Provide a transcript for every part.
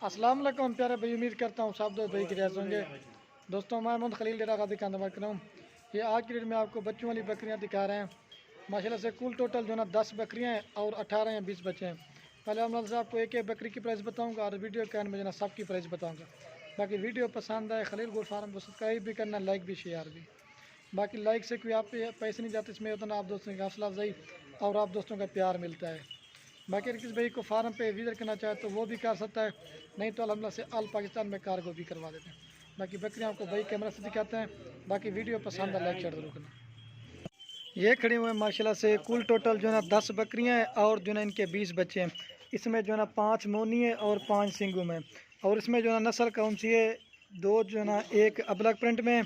अस्सलाम वालेकुम प्यारे भाई, उम्मीद करता हूँ सब दोस्त भाई की जैसे होंगे। दोस्तों मैं मोहम्मद खलील डेरा गादी का कर रहा हूँ। ये आज की डेट में आपको बच्चों वाली बकरियाँ दिखा रहे हैं। माशाल्लाह से कुल टोटल जो है ना 10 बकरियाँ हैं और 18 या 20 बच्चे हैं। पहले हम से आपको एक एक बकरी की प्राइस बताऊँगा और वीडियो के एंड में जो ना सब की प्राइस बताऊँगा। बाकी वीडियो पसंद आए खलील गोट फार्म को सब्सक्राइब भी करना, लाइक भी, शेयर भी। बाकी लाइक से कोई आप पैसे नहीं जाते, इसमें उतना आप दोस्तों की हौसला अफजाई और आप दोस्तों का प्यार मिलता है। बाकी अगर किसी भाई को फार्म पे विजिट करना चाहे तो वो भी कर सकता है, नहीं तो अल्हम्दुलिल्लाह से अल पाकिस्तान में कार्गो भी करवा देते हैं। बाकी बकरियाँ आपको भाई कैमरा से दिखाते हैं। बाकी वीडियो पसंद है लाइक शेयर जरूर करना। ये खड़े हुए हैं माशाल्लाह से कुल टोटल जो है ना 10 बकरियाँ हैं और जो है ना इनके 20 बच्चे हैं। इसमें जो है ना 5 मोनी है और 5 सिंगू में। और इसमें जो है नस्ल कौन सी है, दो जो है ना एक अबलग प्रिंट में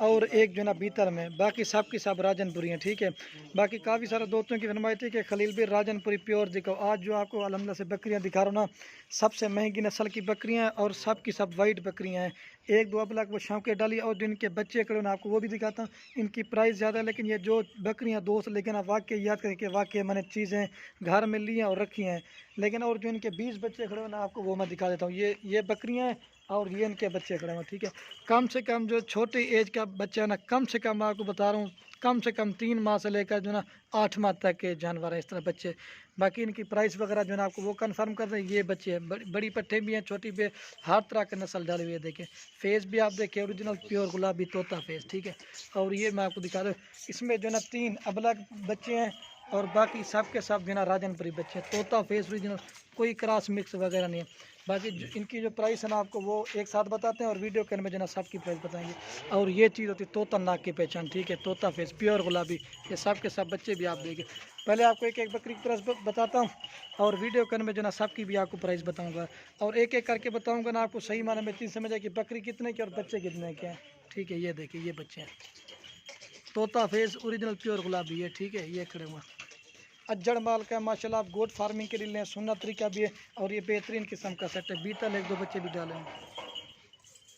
और एक जो है ना बीतर में। बाकी सब की सब राजनपुरी हैं, ठीक है। बाकी काफ़ी सारे दोस्तों की फरमाइश थी कि खलील भी राजनपुरी प्योर दिखाओ। आज जो आपको अल्हम्दुलिल्लाह से बकरियां दिखा रहा हूँ ना, सबसे महंगी नस्ल की बकरियां हैं और सब की सब वाइट बकरियां हैं। एक दो अबलग वो शौके डाली और जो इनके बच्चे खड़े ना आपको वो भी दिखाता हूँ। इनकी प्राइस ज़्यादा है, लेकिन ये जो बकरियाँ दोस्त लेकिन आप वाकई याद करके वाकई मैंने चीज़ें घर में ली हैं और रखी हैं। लेकिन और जो इनके 20 बच्चे खड़े हो ना आपको वो मैं दिखा देता हूँ। ये बकरियाँ हैं और ये इनके बच्चे खड़े हैं, ठीक है। कम से कम जो छोटी एज का बच्चा है ना, कम से कम मैं आपको बता रहा हूँ, कम से कम 3 माह से लेकर जो ना 8 माह तक के जानवर हैं इस तरह बच्चे। बाकी इनकी प्राइस वगैरह जो है ना आपको वो कंफर्म कर दें। ये बच्चे हैं, बड़ी पट्टे भी हैं, छोटी भी, हर तरह के नस्ल डाली हुई है। देखें फेस भी आप देखें ओरिजिनल प्योर गुलाबी तोता फेस, ठीक है। और ये मैं आपको दिखा दूँ, इसमें जो ना 3 अबलग बच्चे हैं और बाकी सब के सब जो ना राजनपुरी बच्चे हैं, तोता फेस ओरिजिनल, कोई क्रॉस मिक्स वगैरह नहीं है। बाकी इनकी जो प्राइस है ना आपको वो एक साथ बताते हैं और वीडियो के में जो ना सबकी प्राइस बताएंगे। और ये चीज़ होती है तोता नाक की पहचान, ठीक है, तोता फेस प्योर गुलाबी, ये सब के सब बच्चे भी आप देखें। पहले आपको एक एक बकरी की प्राइस बताता हूँ और वीडियो के में जो ना सबकी भी आपको प्राइस बताऊँगा और एक एक करके बताऊँगा ना, आपको सही माने में चीज़ समझ आए कि बकरी कितने की और बच्चे कितने के हैं, ठीक है। ये देखिए ये बच्चे हैं, तोता फेस ओरिजिनल प्योर गुलाबी है, ठीक है। ये खड़े हुए अज्जड़ माल का माशाल्लाह, आप गोट फार्मिंग के लिए लें, सुन्नत तरीका भी है और ये बेहतरीन किस्म का सेट है। बीतल एक दो बच्चे भी डाले हैं।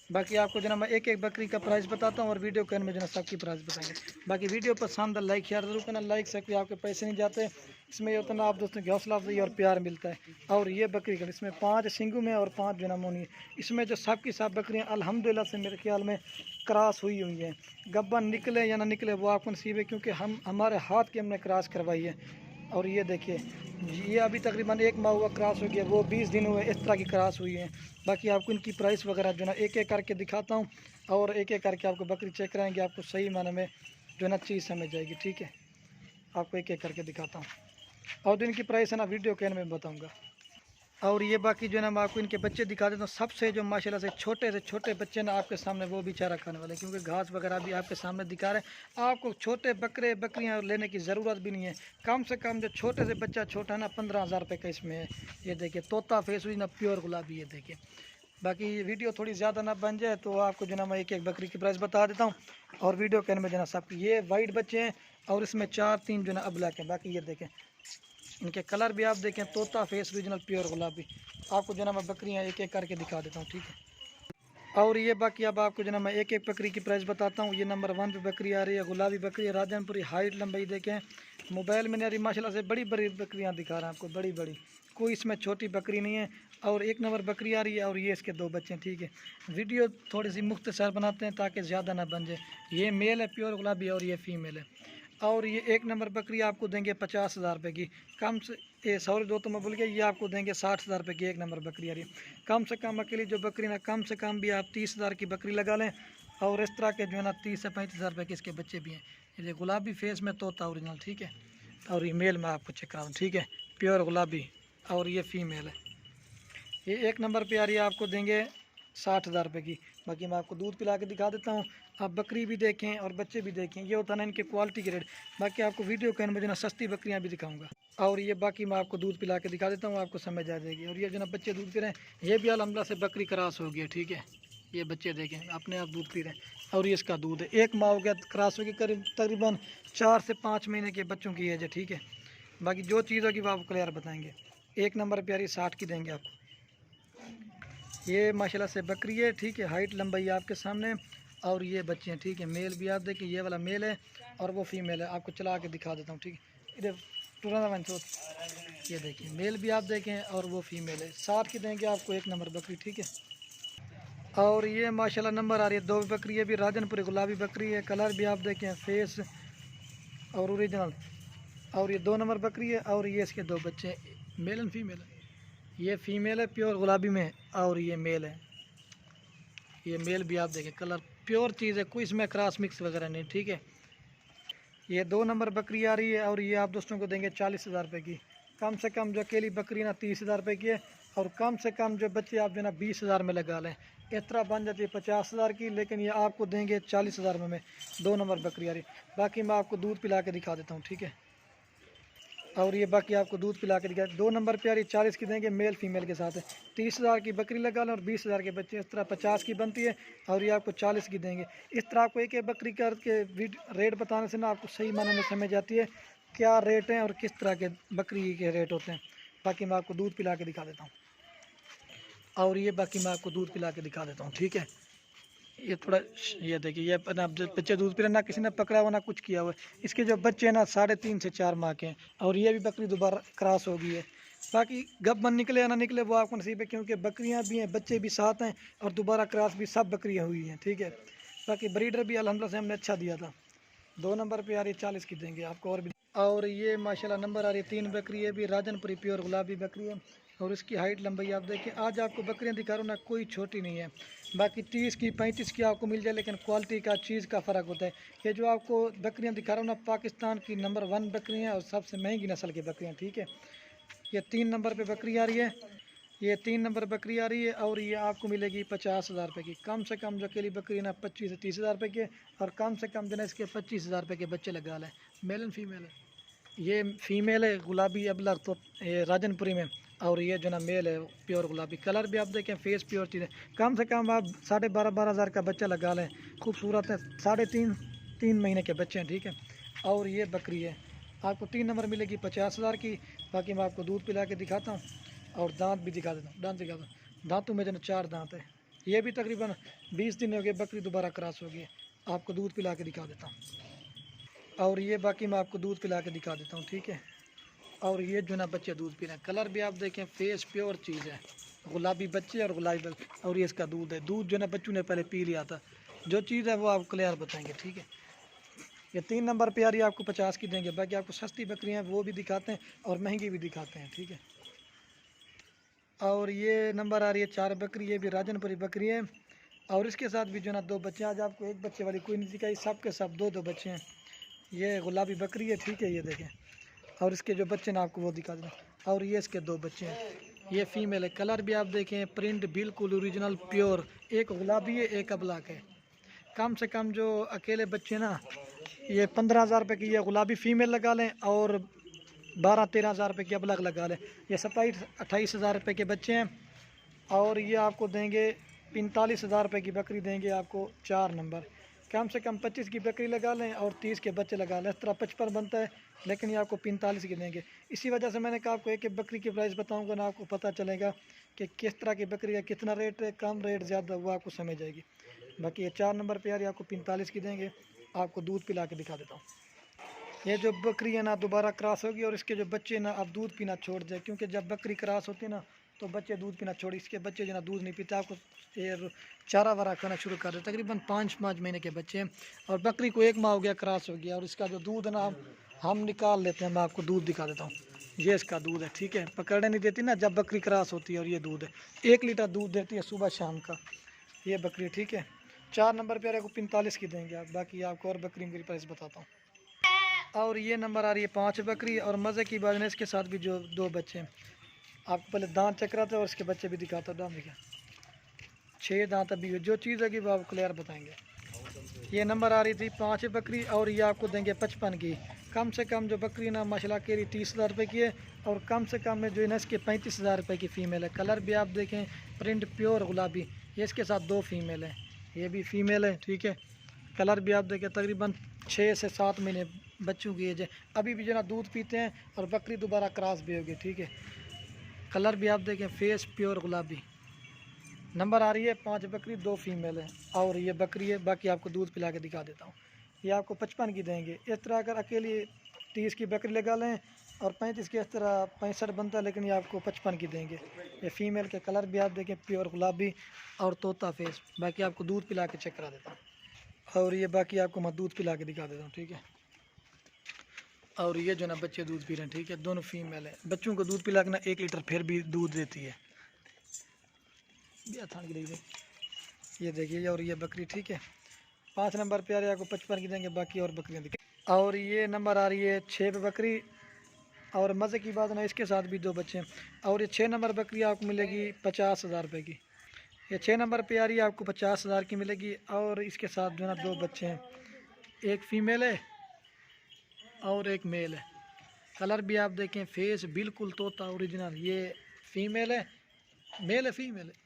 बाकी आपको जना मैं एक एक बकरी का प्राइस बताता हूँ और वीडियो के में जना सबकी प्राइस बताएंगे। बाकी वीडियो पसंद है लाइक शेयर जरूर करना, लाइक से कोई आपके पैसे नहीं जाते, इसमें ये उतना आप दोस्तों की हौसला अफजाई और प्यार मिलता है। और ये बकरी का इसमें 5 सिंगू में और 5 जना मोनी है। इसमें जो सब की सब बकरियाँ अल्हम्दुलिल्लाह से मेरे ख्याल में क्रॉस हुई हुई हैं। गब्बन निकले या ना निकले वो आपको नसीब है, क्योंकि हम हमारे हाथ की हमने क्रॉस करवाई है। और ये देखिए ये अभी तकरीबन 1 माह हुआ क्रॉस हो गया, वो 20 दिन हुए, इस तरह की क्रॉस हुई है। बाकी आपको इनकी प्राइस वगैरह जो ना एक एक करके दिखाता हूँ और एक एक करके आपको बकरी चेक कराएंगे, आपको सही माने में जो ना चीज़ समझ जाएगी, ठीक है। आपको एक एक करके दिखाता हूँ और जो इनकी प्राइस है ना वीडियो के में बताऊँगा। और ये बाकी जो है ना मैं आपको इनके बच्चे दिखा देता हूँ। सबसे जो माशाल्लाह से छोटे बच्चे ना आपके सामने वो भी चारा खाने वाले, क्योंकि घास वगैरह भी आपके सामने दिखा रहे हैं। आपको छोटे बकरे बकरियाँ लेने की ज़रूरत भी नहीं है। कम से कम जो छोटे से बच्चा छोटा है ना 15,000 रुपये का इसमें है। ये देखिए तोता फेस हुई ना प्योर गुलाबी, ये देखिए। बाकी वीडियो थोड़ी ज़्यादा ना बन जाए तो आपको जो ना मैं एक एक बकरी की प्राइस बता देता हूँ और वीडियो के में जो ना सब ये वाइट बच्चे हैं और इसमें 4-3 जो ना अबलग हैं। बाकी ये देखें इनके कलर भी आप देखें, तोता फेस ओरिजिनल प्योर गुलाबी। आपको जो ना मैं बकरियाँ एक एक करके दिखा देता हूँ, ठीक है। और ये बाकी अब आपको जो ना मैं एक एक बकरी की प्राइस बताता हूँ। ये नंबर 1 पे बकरी आ रही है, गुलाबी बकरी है, राजनपुरी, हाइट लंबाई देखें, मोबाइल में नहीं आ रही माशाल्लाह से, बड़ी बड़ी बकरियाँ दिखा रहा हैं आपको, बड़ी बड़ी, कोई इसमें छोटी बकरी नहीं है। और 1 नंबर बकरी आ रही है और ये इसके 2 बच्चे हैं, ठीक है। वीडियो थोड़ी सी मुख्तसर बनाते हैं ताकि ज़्यादा ना बन जाए। ये मेल है प्योर गुलाबी और ये फीमेल है। और ये 1 नंबर बकरी आपको देंगे 50,000 रुपये की, कम से ये सॉरी दो तो मैं भूल गया, ये आपको देंगे 60,000 रुपये की 1 नंबर बकरी आ रही है। कम से कम अकेली जो बकरी ना, कम से कम भी आप 30,000 की बकरी लगा लें। और इस तरह के जो है ना 30 से 35,000 रुपये के इसके बच्चे भी हैं। ये गुलाबी फेस में तोता ओरिजिनल, ठीक है। और ये मेल में आपको चेक कराऊँ, ठीक है, प्योर गुलाबी। और ये फीमेल है, ये 1 नंबर पे आ रही है, आपको देंगे 60,000 रुपये की। बाकी मैं आपको दूध पिला के दिखा देता हूँ, आप बकरी भी देखें और बच्चे भी देखें। ये होता है ना इनके क्वालिटी के रेट। बाकी आपको वीडियो के अंदर जो ना सस्ती बकरियाँ भी दिखाऊंगा। और ये बाकी मैं आपको दूध पिला के दिखा देता हूँ, आपको समझ आ जाएगी। और ये जो ना बच्चे दूध पी रहे हैं, ये भी अल्हम्दुलिल्लाह से बकरी क्रॉस हो गया, ठीक है। ये बच्चे देखें अपने आप दूध पी रहे हैं और ये इसका दूध है, 1 माह हो गया क्रॉस होगी, करीब तकरीबन 4 से 5 महीने के बच्चों की एज है, ठीक है। बाकी जो चीज़ होगी वो आपको क्लियर बताएंगे। 1 नंबर प्यारी 60 की देंगे आपको। ये माशाल्लाह से बकरी है, ठीक है, हाइट लंबाई आपके सामने। और ये बच्चे हैं, ठीक है। मेल भी आप देखिए, ये वाला मेल है और वो फीमेल है। आपको चला के दिखा देता हूँ, ठीक है। इधर टूरा ये देखिए मेल भी आप देखें और वो फीमेल है, साथ की देंगे आपको 1 नंबर बकरी, ठीक है। और ये माशाल्लाह नंबर आ रही है 2 बकरी, ये भी राजनपुरी गुलाबी बकरी है, कलर भी आप देखें फेस और ओरिजिनल। और ये 2 नंबर बकरी है और ये इसके 2 बच्चे हैं, मेल एंड फीमेल है। ये फीमेल है प्योर गुलाबी में और ये मेल है। ये मेल भी आप देखें कलर प्योर चीज़ है, कोई इसमें क्रॉस मिक्स वगैरह नहीं, ठीक है। ये 2 नंबर बकरी आ रही है और ये आप दोस्तों को देंगे 40,000 रुपये की। कम से कम जो अकेली बकरी ना 30,000 रुपये की है और कम से कम जो बच्चे आप जो ना 20,000 में लगा लें, इस तरह बन जाती है 50,000 की, लेकिन ये आपको देंगे 40,000 में 2 नंबर बकरी आ रही। बाकी मैं आपको दूध पिला के दिखा देता हूँ, ठीक है। और ये बाकी आपको दूध पिला के दिखा, 2 नंबर पे आ रही 40 की देंगे मेल फीमेल के साथ है। 30,000 की बकरी लगा लें और 20,000 के बच्चे, इस तरह 50 की बनती है और ये आपको 40 की देंगे। इस तरह आपको एक एक बकरी करके रेट बताने से ना आपको सही मायने में समझ आती है क्या रेट हैं और किस तरह के बकरी के रेट होते हैं। बाकी मैं आपको दूध पिला के दिखा देता हूँ और ये बाकी मैं आपको दूध पिला के दिखा देता हूँ, ठीक है। ये थोड़ा ये देखिए, ये अपना बच्चे दूध पी रहे, ना किसी ने पकड़ा हुआ ना कुछ किया हुआ है। इसके जो बच्चे हैं ना 3.5 से 4 माह के हैं और ये भी बकरी दोबारा क्रॉस हो गई है। बाकी गब्बन निकले या ना निकले वो आपको नसीब है, क्योंकि बकरियां भी हैं, बच्चे भी साथ हैं और दोबारा क्रॉस भी सब बकरियां हुई हैं, ठीक है। बाकी ब्रीडर भी अल्हम्दुलिल्लाह से हमने अच्छा दिया था। 2 नंबर पे आ रही 40 की देंगे आपको और भी। और ये माशाल्लाह नंबर आ रही है 3 बकरी है, भी राजनपुरी प्योर गुलाबी बकरी है और इसकी हाइट लंबाई आप देखें। आज आपको बकरियां दिखा रहा हूँ ना, कोई छोटी नहीं है। बाकी 30 की 35 की आपको मिल जाए, लेकिन क्वालिटी का चीज़ का फ़र्क होता है। ये जो आपको बकरियां दिखा रहा हूँ ना, पाकिस्तान की नंबर 1 बकरियाँ और सबसे महंगी नस्ल की बकरियाँ, ठीक है। ये 3 नंबर पे बकरी आ रही है, ये 3 नंबर बकरी आ रही है और ये आपको मिलेगी 50,000 रुपये की। कम से कम जो अकेली बकरी ना 25 से 30,000 रुपये की, और कम से कम जो है इसके 25,000 रुपये के बच्चे लगा लें। मेल एंड फीमेल है, ये फीमेल है गुलाबी अबलग तो ये राजनपुरी में, और ये जो ना मेल है प्योर गुलाबी। कलर भी आप देखें फेस प्योर चीज़ है। कम से कम आप 12,500 हज़ार का बच्चा लगा लें, खूबसूरत है। 3.5 महीने के बच्चे हैं, ठीक है। और ये बकरी है आपको 3 नंबर मिलेगी 50,000 की। बाकी मैं आपको दूध पिला के दिखाता हूँ और दांत भी दिखा देता हूँ। दांतों में जो ना 4 दांत है। ये भी तकरीबन 20 दिन हो गए, बकरी दोबारा क्रॉस हो गई है। आपको दूध पिला के दिखा देता हूँ और ये बाकी मैं आपको दूध पिला के दिखा देता हूँ, ठीक है। और ये जो ना बच्चे दूध पी रहे हैं, कलर भी आप देखें फेस प्योर चीज़ है, गुलाबी बच्चे और गुलाबी और ये इसका दूध है। दूध जो ना बच्चों ने पहले पी लिया था, जो चीज़ है वो आप क्लियर बताएंगे, ठीक है। ये 3 नंबर पे आ रही है आपको 50 की देंगे। बाकी आपको सस्ती बकरियाँ हैं वो भी दिखाते हैं और महंगी भी दिखाते हैं, ठीक है। और ये नंबर आ रही है 4 बकरी, ये भी राजनपुरी बकरी है और इसके साथ भी जो ना 2 बच्चे। आज आपको एक बच्चे वाली कोई नहीं दिखाई, सब के सब 2 बच्चे हैं। ये गुलाबी बकरी है, ठीक है, ये देखें। और इसके जो बच्चे ना आपको वो दिखा दें। और ये इसके 2 बच्चे हैं, ये फीमेल है। कलर भी आप देखें प्रिंट बिल्कुल ओरिजिनल प्योर, एक गुलाबी है एक अब्लैक है। कम से कम जो अकेले बच्चे ना ये 15,000 रुपये की ये गुलाबी फ़ीमेल लगा लें और 12-13 हज़ार रुपये की अब्लैक लगा लें। ये 27-28 हज़ार रुपये के बच्चे हैं और ये आपको देंगे 45,000 रुपये की बकरी देंगे आपको 4 नंबर। कम से कम 25 की बकरी लगा लें और 30 के बच्चे लगा लें, इस तरह 55 बनता है, लेकिन ये आपको 45 की देंगे। इसी वजह से मैंने कहा आपको एक एक बकरी की प्राइस बताऊंगा ना, आपको पता चलेगा कि किस तरह की बकरी का कितना रेट है, कम रेट ज़्यादा, वो आपको समझ आएगी। बाकी ये 4 नंबर पे यार आपको 45 की देंगे। आपको दूध पिला के दिखा देता हूँ। ये जो बकरी है ना दोबारा क्रॉस होगी और इसके जो बच्चे ना अब दूध पीना छोड़ जाए, क्योंकि जब बकरी क्रॉस होती है ना तो बच्चे दूध पीना छोड़, इसके बच्चे जो ना दूध नहीं पीते। आपको ये चारा वारा खाना शुरू कर दे। तकरीबन 5-5 महीने के बच्चे हैं और बकरी को 1 माह हो गया क्रॉस हो गया और इसका जो दूध है ना हम निकाल लेते हैं। मैं आपको दूध दिखा देता हूँ, ये इसका दूध है, ठीक है। पकड़ने नहीं देती ना जब बकरी क्रॉस होती है, और ये दूध है 1 लीटर दूध देती है सुबह शाम का ये बकरी, ठीक है। 4 नंबर पे आपको 45 की देंगे आप। बाकी आपको और बकरी मेरी प्राइस बताता हूँ। और ये नंबर आ रही है 5 बकरी और मज़े की बात है इसके साथ भी जो 2 बच्चे हैं। आपको पहले दांत चेक कराता है और इसके बच्चे भी दिखाता है। दांत देखिए 6 दांत अभी है, जो चीज़ होगी वो आप क्लियर बताएंगे। ये नंबर आ रही थी 5 बकरी और ये आपको देंगे 55 की। कम से कम जो बकरी ना माशाल्लाह के लिए 30,000 रुपये की है और कम से कम में जो है ना इसके 35,000 रुपये की फ़ीमेल है। कलर भी आप देखें प्रिंट प्योर गुलाबी। ये इसके साथ 2 फीमेल हैं, ये भी फीमेल है, ठीक है। कलर भी आप देखें तकरीबन 6 से 7 महीने बच्चों की एज है। अभी भी जो ना दूध पीते हैं और बकरी दोबारा क्रॉस भी होगी, ठीक है। कलर भी आप देखें फेस प्योर गुलाबी। नंबर आ रही है 5 बकरी 2 फीमेल है और ये बकरी है। बाकी आपको दूध पिला के दिखा देता हूँ। ये आपको 55 की देंगे। इस तरह अगर अकेली 30 की बकरी लगा लें और 35 के इस तरह 65 बनता है, लेकिन ये आपको 55 की देंगे। ये फीमेल के कलर भी आप देखें प्योर गुलाबी और तोता फेस। बाकी आपको दूध पिला के चेक करा देता हूँ। और ये बाकी आपको मैं दूध पिला के दिखा देता हूँ, ठीक है। और ये जो ना बच्चे दूध पी रहे हैं, ठीक है, दोनों फीमेल है। बच्चों को दूध पिला के ना 1 लीटर फिर भी दूध देती है। ये देखिए, और ये बकरी, ठीक है, 5 नंबर पे आ रही है, आपको 55 की देंगे। बाकी और बकरियाँ दिखे। और ये नंबर आ रही है 6 पे बकरी। और मज़े की बात ना, इसके साथ भी 2 बच्चे हैं। और ये 6 नंबर बकरी आपको मिलेगी 50,000 रुपये की। ये 6 नंबर पे आ रही है, आपको 50,000 की मिलेगी। और इसके साथ जो ना 2 बच्चे हैं, एक फ़ीमेल है और एक मेल है। कलर भी आप देखें, फेस बिल्कुल तोता ओरिजिनल। ये फीमेल है, मेल है, फीमेल है।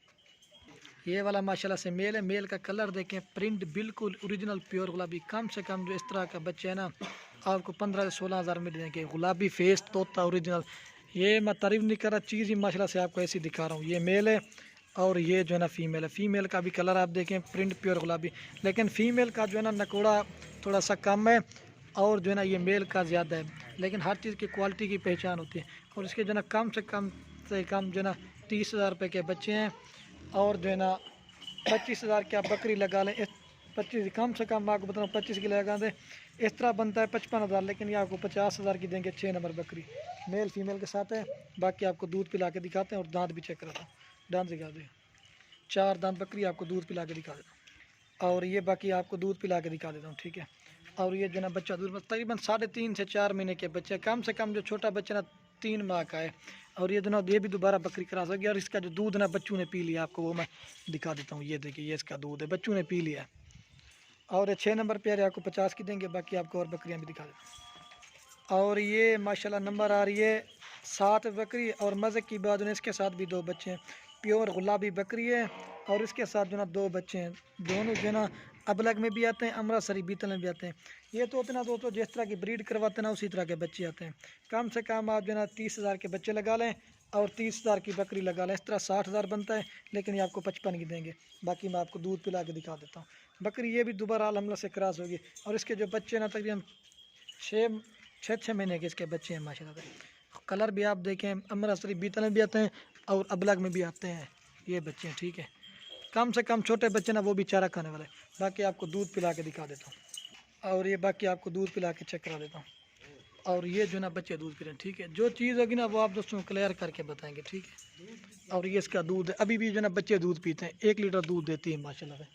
ये वाला माशाल्लाह से मेल है। मेल का कलर देखें, प्रिंट बिल्कुल ओरिजिनल प्योर गुलाबी। कम से कम जो इस तरह का बच्चा है ना, आपको 15 से 16,000 मिल जाएंगे। गुलाबी फेस तोता ओरिजिनल। ये मैं तारीफ नहीं कर रहा, चीज़ ही माशाल्लाह से आपको ऐसी दिखा रहा हूँ। ये मेल है और ये जो है ना फीमेल है। फीमेल का भी कलर आप देखें, प्रिंट प्योर गुलाबी। लेकिन फ़ीमेल का जो है ना नकोड़ा थोड़ा सा कम है और जो है ना ये मेल का ज़्यादा है। लेकिन हर चीज़ की क्वालिटी की पहचान होती है। और इसके जो है ना कम से कम जो है ना 30,000 रुपये के बच्चे हैं। और जो है ना 25,000 की आप बकरी लगा लें। 25 कम से कम आपको बता रहा हूँ, 25 की लगा दें, इस तरह बनता है 55,000। लेकिन ये आपको 50,000 की देंगे। 6 नंबर बकरी मेल फीमेल के साथ है। बाकी आपको दूध पिला के दिखाते हैं और दांत भी चेक कराता हूँ। दांत दिखा दे, 4 दांत बकरी आपको दूध पिला के दिखा देता हूँ। और ये बाकी आपको दूध पिला के दिखा देता हूँ, ठीक है। और ये जो ना बच्चा दूध तकरीबन 3.5 से 4 महीने के बच्चे, कम से कम जो छोटा बच्चा ना 3 माह का है। और ये दोनों, ये भी दोबारा बकरी क्रॉस हो गया। और इसका जो दूध ना बच्चों ने पी लिया, आपको वो मैं दिखा देता हूँ। ये देखिए, ये इसका दूध है, बच्चों ने पी लिया। और ये 6 नंबर पे आपको 50 की देंगे। बाकी आपको और बकरियाँ भी दिखा देता हूँ। और ये माशाल्लाह नंबर आ रही है 7 बकरी। और मज़े की बात है, इसके साथ भी 2 बच्चे हैं। प्योर गुलाबी बकरी है और इसके साथ जो ना 2 बच्चे हैं। दोनों जो ना अबलग में भी आते हैं, अमृतसरी बीतल में भी आते हैं। ये तो उतना दोस्तों जिस तरह की ब्रीड करवाते हैं ना, उसी तरह के बच्चे आते हैं। कम से कम आप जो ना 30,000 के बच्चे लगा लें और 30,000 की बकरी लगा लें। इस तरह 60,000 बनता है। लेकिन ये आपको 55 की देंगे। बाकी मैं आपको दूध पिला के दिखा देता हूँ। बकरी ये भी दोबारा अलहमद से क्रॉस होगी। और इसके जो बच्चे ना तकरीबन 6 महीने के इसके बच्चे हैं माशाल्लाह। कलर भी आप देखें, अमृतसरी बीतल में भी आते हैं और अबलग में भी आते हैं ये बच्चे हैं, ठीक है। कम से कम छोटे बच्चे ना वो भी चारा खाने वाले। बाकी आपको दूध पिला के दिखा देता हूँ। और ये बाकी आपको दूध पिला के चेक करा देता हूँ। और ये जो ना बच्चे दूध पी रहे हैं, ठीक है। जो चीज़ होगी ना वो आप दोस्तों क्लियर करके बताएंगे, ठीक है। और ये इसका दूध है, अभी भी जो ना बच्चे दूध पीते हैं, 1 लीटर दूध देती है माशाल्लाह से।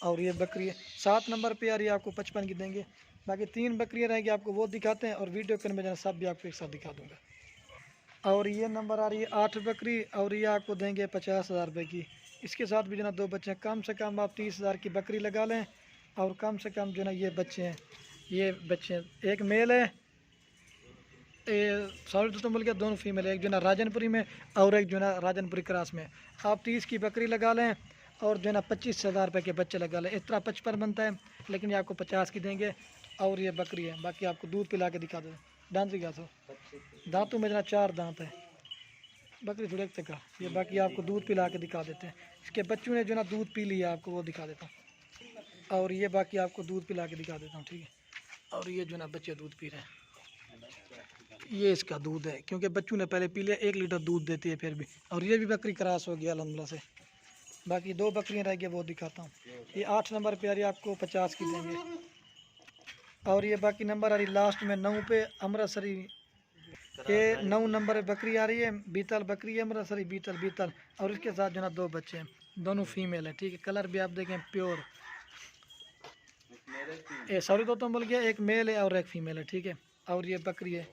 और ये बकरी है 7 नंबर पे आ रही है, आपको 55 की देंगे। बाकी 3 बकरियाँ रहेंगी, आपको वो दिखाते हैं। और वीडियो के में जो सब भी आपको एक साथ दिखा दूँगा। और ये नंबर आ रही है 8 बकरी। और ये आपको देंगे 50,000 रुपये की। इसके साथ भी जो ना 2 बच्चे हैं। कम से कम आप 30,000 की बकरी लगा लें। और कम से कम जो ना ये बच्चे हैं, ये बच्चे हैं, एक मेल है, सॉरी दोस्तों बोल गया, दोनों फीमेल है। एक जो ना राजनपुरी में और एक जो ना राजनपुरी क्रॉस में। आप 30 की बकरी लगा लें और जो ना 25,000 रुपये के बच्चे लगा लें। इस तरह 55 बनता है, लेकिन ये आपको 50 की देंगे। और ये बकरी है। बाकी आपको दूध पिला के दिखा दो। दांत दिखा दो, दांतों में जो ना 4 दांत है। बकरी थोड़े तक का ये। बाकी आपको दूध पिला के दिखा देते हैं। इसके बच्चों ने जो ना दूध पी लिया, आपको वो दिखा देता हूँ। और ये बाकी आपको दूध पिला के दिखा देता हूँ, ठीक है। और ये जो ना बच्चे दूध पी रहे हैं, ये इसका दूध है, क्योंकि बच्चों ने पहले पी लिया। 1 लीटर दूध देती है फिर भी। और ये भी बकरी क्रॉस हो गया अल्हम्दुलिल्लाह से। बाकी 2 बकरियाँ रह गई, वो दिखाता हूँ। ये 8 नंबर पे आ रही है, आपको 50 की देंगे। और ये बाकी नंबर आ रही लास्ट में 9 पे अमृतसरी। ये 9 नंबर बकरी आ रही है, बीतल बकरी है, अमृतसरी बीतल बीतल। और इसके साथ जो ना 2 बच्चे हैं, दोनों फीमेल हैं, ठीक है। कलर भी आप देखें प्योर। ये सॉरी तो बोल गया, एक मेल है और एक फीमेल है, ठीक है। और ये बकरी है,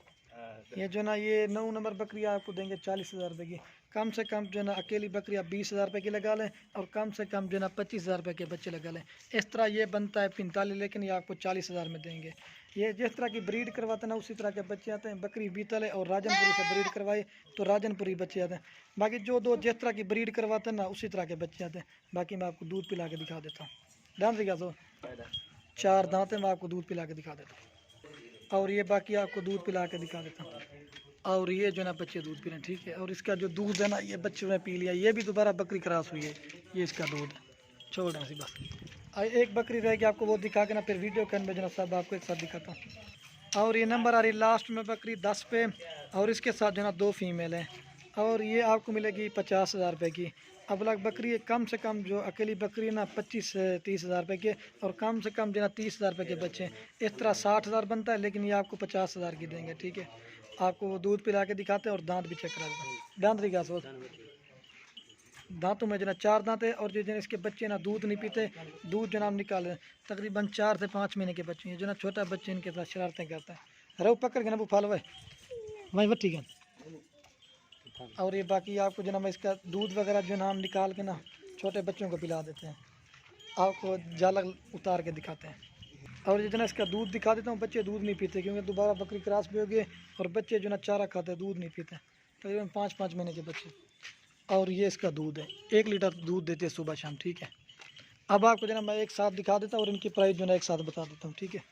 ये जो ना ये 9 नंबर बकरी आपको देंगे 40,000 रुपये की। कम से कम जो ना अकेली बकरी आप 20,000 रुपये की लगा लें। और कम से कम जो ना 25,000 रुपये के बच्चे लगा लें। इस तरह ये बनता है 45, लेकिन ये आपको 40,000 में देंगे। ये जिस तरह की ब्रीड करवाते हैं ना, उसी तरह के बच्चे आते हैं। बकरी बीतल है और राजनपुरी से ब्रीड करवाए तो राजनपुरी बच्चे आते हैं। बाकी जो 2 जिस तरह की ब्रीड करवाते हैं ना, उसी तरह के बच्चे आते हैं। बाकी मैं आपको दूध पिला के दिखा देता हूँ। दांत दिखा दो, 4 दांत है, मैं आपको दूध पिला के दिखा देता हूँ। और ये बाकी आपको दूध पिला के दिखा देता हूँ। और ये जो ना बच्चे दूध पी रहे हैं, ठीक है। और इसका जो दूध है ना, ये बच्चों ने पी लिया। ये भी दोबारा बकरी क्रॉस हुई है। ये इसका दूध है, छोड़ रहे हैं बस। एक बकरी रहेगी, आपको वो दिखा के ना फिर वीडियो के अंदर जो ना सब आपको एक साथ दिखाता हूँ। और ये नंबर आ रही लास्ट में बकरी 10 पे, और इसके साथ जो है ना 2 फीमेल हैं, और ये आपको मिलेगी 50,000 रुपये की। अब लग बकरी है कम से कम जो अकेली बकरी है ना 25 से 30,000 रुपये के, और कम से कम जो है ना 30,000 रुपये के बच्चे हैं। इस तरह 60,000 बनता है, लेकिन ये आपको 50,000 की देंगे, ठीक है। आपको वो दूध पिला के दिखाते हैं और दांत भी चेक करा देते हैं। दांत दिखा सो, दांतों में जो ना 4 दांत है, और जो जो इसके बच्चे ना दूध नहीं पीते, दूध जो ना हम निकाले तकरीबन 4 से 5 महीने के बच्चे हैं। जो ना छोटा बच्चे इनके साथ शरारतें करता है। रो पकड़ के ना वो फालो है वही वो, ठीक है। और ये बाकी आपको जो ना मैं इसका दूध वगैरह जो ना हम निकाल के ना छोटे बच्चों को पिला देते हैं। आपको जाला उतार के दिखाते हैं, और जितना इसका दूध दिखा देता हूँ। बच्चे दूध नहीं पीते, क्योंकि दोबारा बकरी क्रॉस भी हो गई, और बच्चे जो ना चारा खाते हैं, दूध नहीं पीते, तकरीबन 5-5 महीने के बच्चे। और ये इसका दूध है, 1 लीटर दूध देते हैं सुबह शाम, ठीक है। अब आपको जो ना मैं एक साथ दिखा देता हूँ और इनकी प्राइस जो ना एक साथ बता देता हूँ, ठीक है।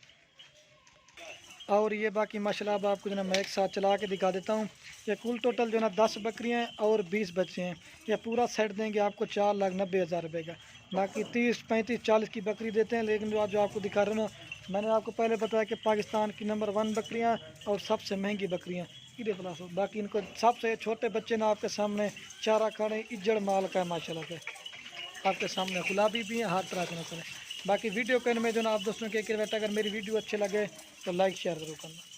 और ये बाकी माशाल्लाह अब आपको जो ना मैं एक साथ चला के दिखा देता हूँ। ये कुल टोटल जो ना 10 बकरियाँ हैं और 20 बच्चे हैं। ये पूरा सेट देंगे आपको 4,90,000 रुपये का। बाकी 30, 35, 40 की बकरी देते हैं, लेकिन जो आपको दिखा रहे हो ना, मैंने आपको पहले बताया कि पाकिस्तान की नंबर 1 बकरियाँ और सबसे महंगी बकरियाँ इधे प्लास हो। बाकी इनको सबसे छोटे बच्चे ना आपके सामने चारा खाने इज्जड़ माल का है माशाल्लाह से, आपके सामने गुलाबी भी है, हर तरह के नस्ल है। बाकी वीडियो करने में जो ना आप दोस्तों के रिक्वेस्ट, अगर मेरी वीडियो अच्छे लगे तो लाइक शेयर जरूर करना।